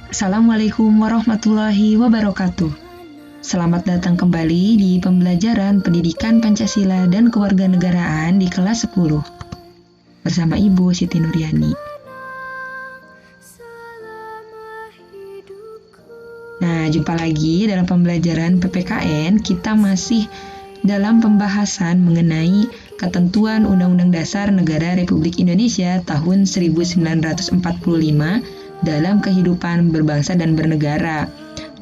Assalamualaikum warahmatullahi wabarakatuh. Selamat datang kembali di pembelajaran Pendidikan Pancasila dan Kewarganegaraan di kelas 10 bersama Ibu Siti Nuryani. Nah, jumpa lagi dalam pembelajaran PPKN. Kita masih dalam pembahasan mengenai ketentuan Undang-Undang Dasar Negara Republik Indonesia tahun 1945 dalam kehidupan berbangsa dan bernegara.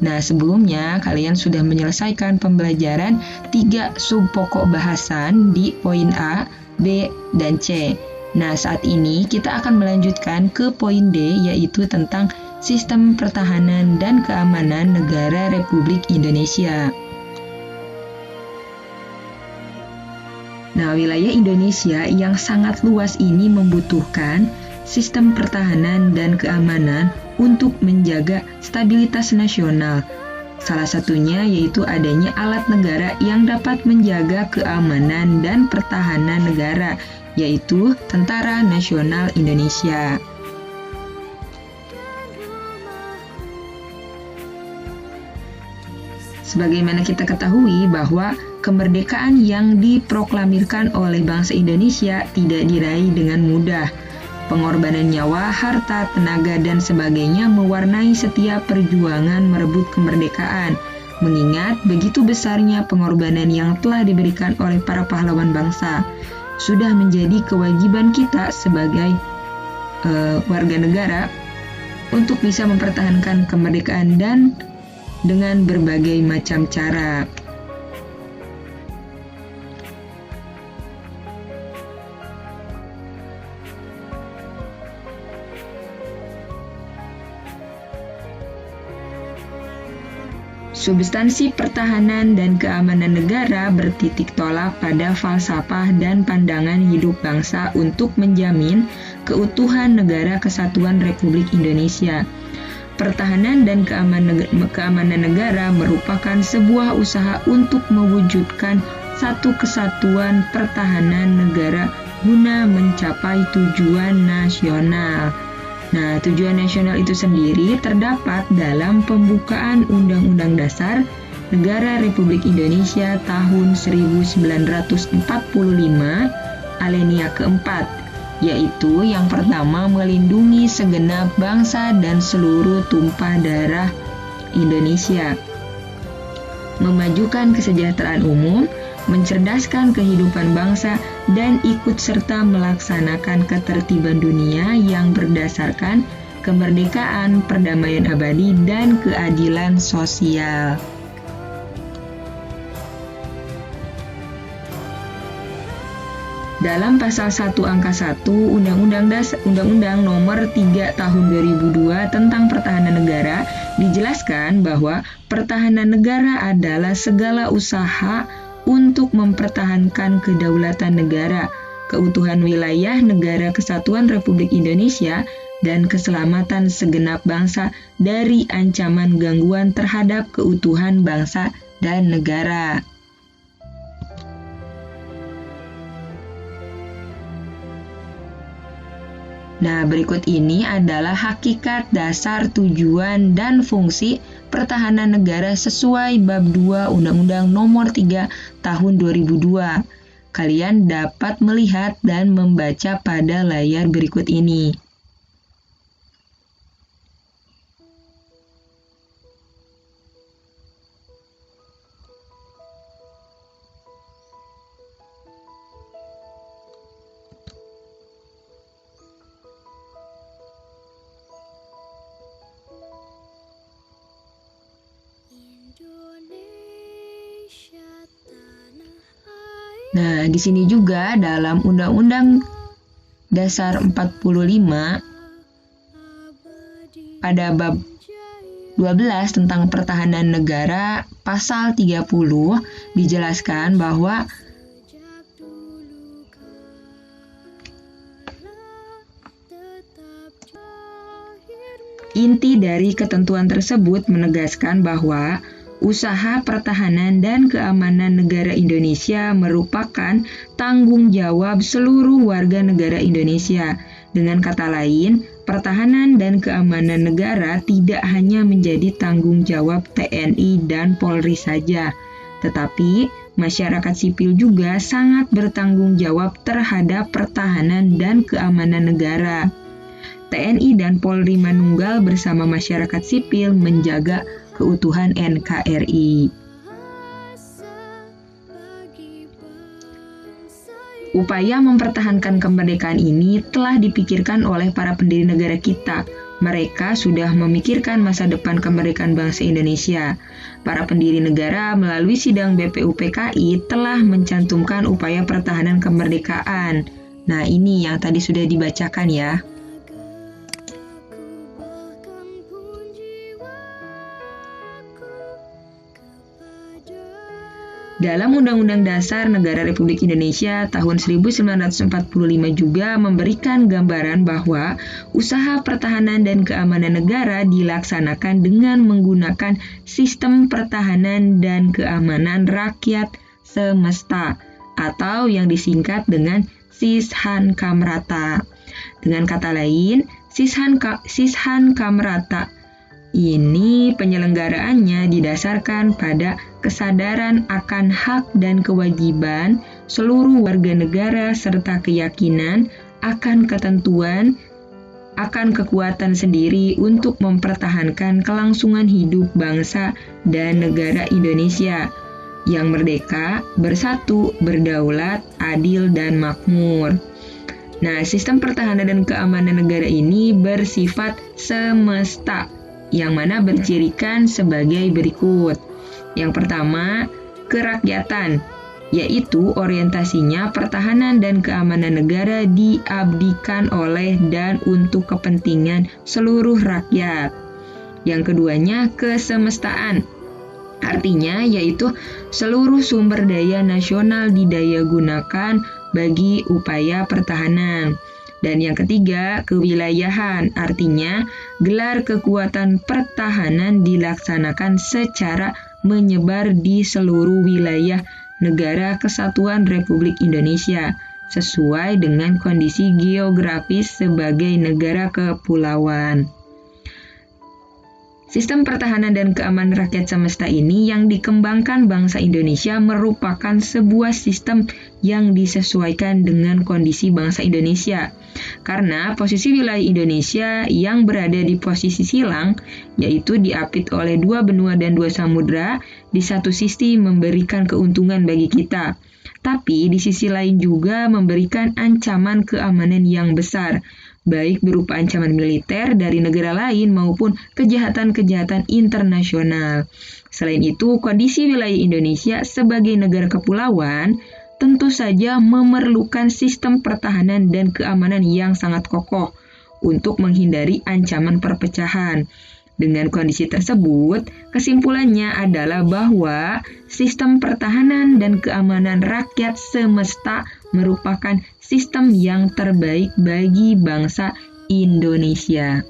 Nah, sebelumnya kalian sudah menyelesaikan pembelajaran 3 sub pokok bahasan di poin A, B, dan C. Nah, saat ini kita akan melanjutkan ke poin D, yaitu tentang sistem pertahanan dan keamanan negara Republik Indonesia. Nah, wilayah Indonesia yang sangat luas ini membutuhkan sistem pertahanan dan keamanan untuk menjaga stabilitas nasional. Salah satunya yaitu adanya alat negara yang dapat menjaga keamanan dan pertahanan negara, yaitu Tentara Nasional Indonesia. Sebagaimana kita ketahui bahwa kemerdekaan yang diproklamirkan oleh bangsa Indonesia tidak diraih dengan mudah. Pengorbanan nyawa, harta, tenaga, dan sebagainya mewarnai setiap perjuangan merebut kemerdekaan. Mengingat begitu besarnya pengorbanan yang telah diberikan oleh para pahlawan bangsa, sudah menjadi kewajiban kita sebagai warga negara untuk bisa mempertahankan kemerdekaan dan dengan berbagai macam cara. Substansi pertahanan dan keamanan negara bertitik tolak pada falsafah dan pandangan hidup bangsa untuk menjamin keutuhan negara kesatuan Republik Indonesia. Pertahanan dan keamanan negara merupakan sebuah usaha untuk mewujudkan satu kesatuan pertahanan negara guna mencapai tujuan nasional. Nah, tujuan nasional itu sendiri terdapat dalam pembukaan Undang-Undang Dasar Negara Republik Indonesia tahun 1945 alinea keempat, yaitu yang pertama melindungi segenap bangsa dan seluruh tumpah darah Indonesia, memajukan kesejahteraan umum, mencerdaskan kehidupan bangsa, dan ikut serta melaksanakan ketertiban dunia yang berdasarkan kemerdekaan, perdamaian abadi, dan keadilan sosial. Dalam pasal 1 angka 1 Undang-Undang Nomor 3 Tahun 2002 tentang Pertahanan Negara dijelaskan bahwa pertahanan negara adalah segala usaha untuk mempertahankan kedaulatan negara, keutuhan wilayah negara kesatuan Republik Indonesia, dan keselamatan segenap bangsa dari ancaman gangguan terhadap keutuhan bangsa dan negara. Nah, berikut ini adalah hakikat, dasar, tujuan, dan fungsi pertahanan negara sesuai bab 2 Undang-Undang Nomor 3 Tahun 2002. Kalian dapat melihat dan membaca pada layar berikut ini. Nah, di sini juga dalam Undang-Undang Dasar 45 pada bab 12 tentang pertahanan negara pasal 30 dijelaskan bahwa inti dari ketentuan tersebut menegaskan bahwa usaha pertahanan dan keamanan negara Indonesia merupakan tanggung jawab seluruh warga negara Indonesia. Dengan kata lain, pertahanan dan keamanan negara tidak hanya menjadi tanggung jawab TNI dan Polri saja, tetapi masyarakat sipil juga sangat bertanggung jawab terhadap pertahanan dan keamanan negara. TNI dan Polri Manunggal bersama masyarakat sipil menjaga keutuhan NKRI. Upaya mempertahankan kemerdekaan ini telah dipikirkan oleh para pendiri negara kita. Mereka sudah memikirkan masa depan kemerdekaan bangsa Indonesia. Para pendiri negara melalui sidang BPUPKI telah mencantumkan upaya pertahanan kemerdekaan. Nah, ini yang tadi sudah dibacakan ya. Dalam Undang-Undang Dasar Negara Republik Indonesia tahun 1945 juga memberikan gambaran bahwa usaha pertahanan dan keamanan negara dilaksanakan dengan menggunakan sistem pertahanan dan keamanan rakyat semesta atau yang disingkat dengan Sishan Kamrata. Dengan kata lain, Sishan Kamrata ini penyelenggaraannya didasarkan pada kesadaran akan hak dan kewajiban seluruh warga negara serta keyakinan akan ketentuan akan kekuatan sendiri untuk mempertahankan kelangsungan hidup bangsa dan negara Indonesia yang merdeka, bersatu, berdaulat, adil, dan makmur. Nah, sistem pertahanan dan keamanan negara ini bersifat semesta, yang mana bercirikan sebagai berikut. Yang pertama, kerakyatan, yaitu orientasinya pertahanan dan keamanan negara diabdikan oleh dan untuk kepentingan seluruh rakyat. Yang keduanya, kesemestaan, artinya yaitu seluruh sumber daya nasional didayagunakan bagi upaya pertahanan. Dan yang ketiga, kewilayahan, artinya gelar kekuatan pertahanan dilaksanakan secara menyebar di seluruh wilayah negara kesatuan Republik Indonesia sesuai dengan kondisi geografis sebagai negara kepulauan. Sistem pertahanan dan keamanan rakyat semesta ini yang dikembangkan bangsa Indonesia merupakan sebuah sistem yang disesuaikan dengan kondisi bangsa Indonesia. Karena posisi wilayah Indonesia yang berada di posisi silang, yaitu diapit oleh 2 benua dan 2 samudra, di satu sisi memberikan keuntungan bagi kita, tapi di sisi lain juga memberikan ancaman keamanan yang besar, baik berupa ancaman militer dari negara lain maupun kejahatan-kejahatan internasional. Selain itu, kondisi wilayah Indonesia sebagai negara kepulauan tentu saja memerlukan sistem pertahanan dan keamanan yang sangat kokoh untuk menghindari ancaman perpecahan. Dengan kondisi tersebut, kesimpulannya adalah bahwa sistem pertahanan dan keamanan rakyat semesta merupakan sistem yang terbaik bagi bangsa Indonesia.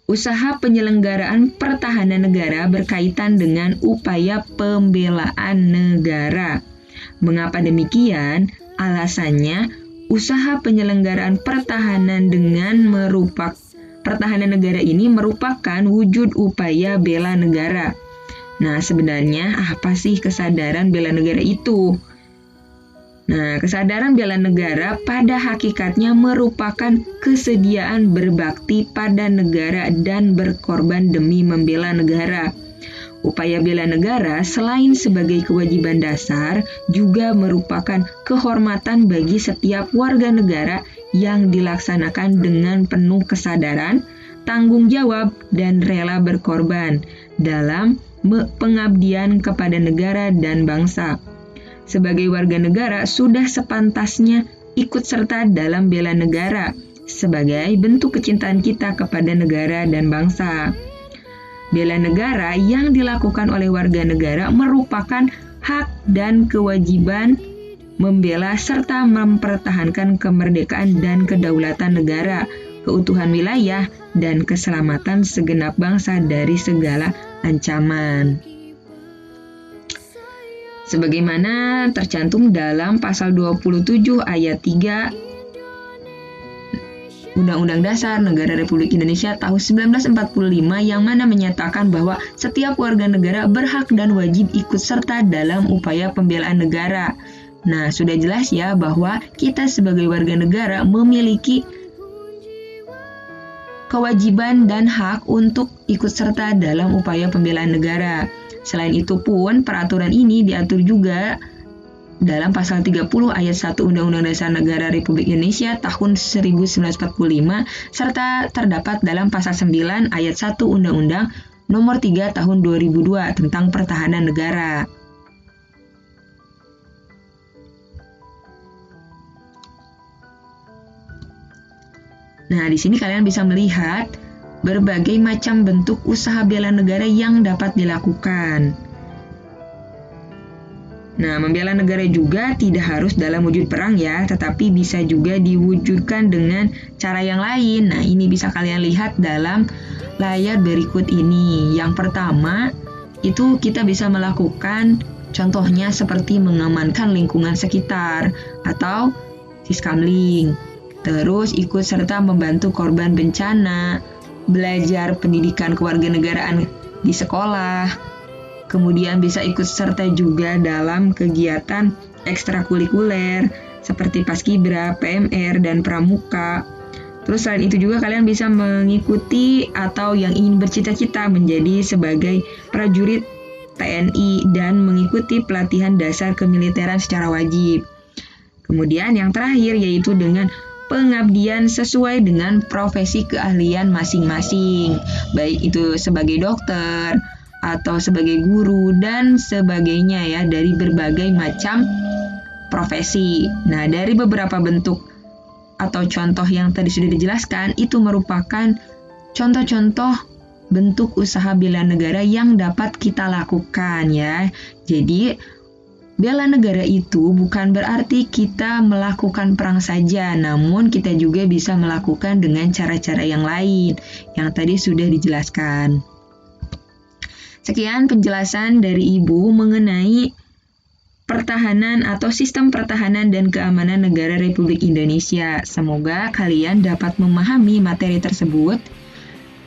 Usaha penyelenggaraan pertahanan negara berkaitan dengan upaya pembelaan negara. Mengapa demikian? Alasannya, usaha penyelenggaraan pertahanan pertahanan negara ini merupakan wujud upaya bela negara. Nah, sebenarnya apa sih kesadaran bela negara itu? Nah, kesadaran bela negara pada hakikatnya merupakan kesediaan berbakti pada negara dan berkorban demi membela negara. Upaya bela negara selain sebagai kewajiban dasar juga merupakan kehormatan bagi setiap warga negara yang dilaksanakan dengan penuh kesadaran, tanggung jawab, dan rela berkorban dalam pengabdian kepada negara dan bangsa. Sebagai warga negara sudah sepantasnya ikut serta dalam bela negara sebagai bentuk kecintaan kita kepada negara dan bangsa. Bela negara yang dilakukan oleh warga negara merupakan hak dan kewajiban membela serta mempertahankan kemerdekaan dan kedaulatan negara, keutuhan wilayah, dan keselamatan segenap bangsa dari segala ancaman. Sebagaimana tercantum dalam pasal 27 ayat 3 Undang-Undang Dasar Negara Republik Indonesia tahun 1945 yang mana menyatakan bahwa setiap warga negara berhak dan wajib ikut serta dalam upaya pembelaan negara. Nah, sudah jelas ya bahwa kita sebagai warga negara memiliki kewajiban dan hak untuk ikut serta dalam upaya pembelaan negara. Selain itu pun, peraturan ini diatur juga dalam pasal 30 ayat 1 Undang-Undang Dasar Negara Republik Indonesia tahun 1945 serta terdapat dalam pasal 9 ayat 1 Undang-Undang Nomor 3 tahun 2002 tentang Pertahanan Negara. Nah, di sini kalian bisa melihat berbagai macam bentuk usaha bela negara yang dapat dilakukan. Nah, membela negara juga tidak harus dalam wujud perang ya, tetapi bisa juga diwujudkan dengan cara yang lain. Nah, ini bisa kalian lihat dalam layar berikut ini. Yang pertama, itu kita bisa melakukan contohnya seperti mengamankan lingkungan sekitar atau siskamling. Terus ikut serta membantu korban bencana, belajar pendidikan kewarganegaraan di sekolah. Kemudian bisa ikut serta juga dalam kegiatan ekstrakurikuler seperti Paskibra, PMR, dan Pramuka. Terus selain itu juga kalian bisa mengikuti atau yang ingin bercita-cita menjadi sebagai prajurit TNI dan mengikuti pelatihan dasar kemiliteran secara wajib. Kemudian yang terakhir yaitu dengan pengabdian sesuai dengan profesi keahlian masing-masing, baik itu sebagai dokter, atau sebagai guru dan sebagainya ya, dari berbagai macam profesi. Nah, dari beberapa bentuk atau contoh yang tadi sudah dijelaskan itu merupakan contoh-contoh bentuk usaha bela negara yang dapat kita lakukan ya. Jadi bela negara itu bukan berarti kita melakukan perang saja, namun kita juga bisa melakukan dengan cara-cara yang lain yang tadi sudah dijelaskan. Sekian penjelasan dari Ibu mengenai pertahanan atau sistem pertahanan dan keamanan negara Republik Indonesia. Semoga kalian dapat memahami materi tersebut.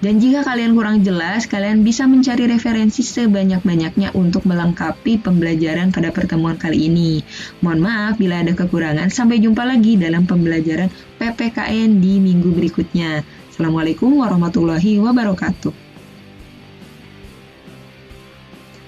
Dan jika kalian kurang jelas, kalian bisa mencari referensi sebanyak-banyaknya untuk melengkapi pembelajaran pada pertemuan kali ini. Mohon maaf bila ada kekurangan. Sampai jumpa lagi dalam pembelajaran PPKN di minggu berikutnya. Assalamualaikum warahmatullahi wabarakatuh.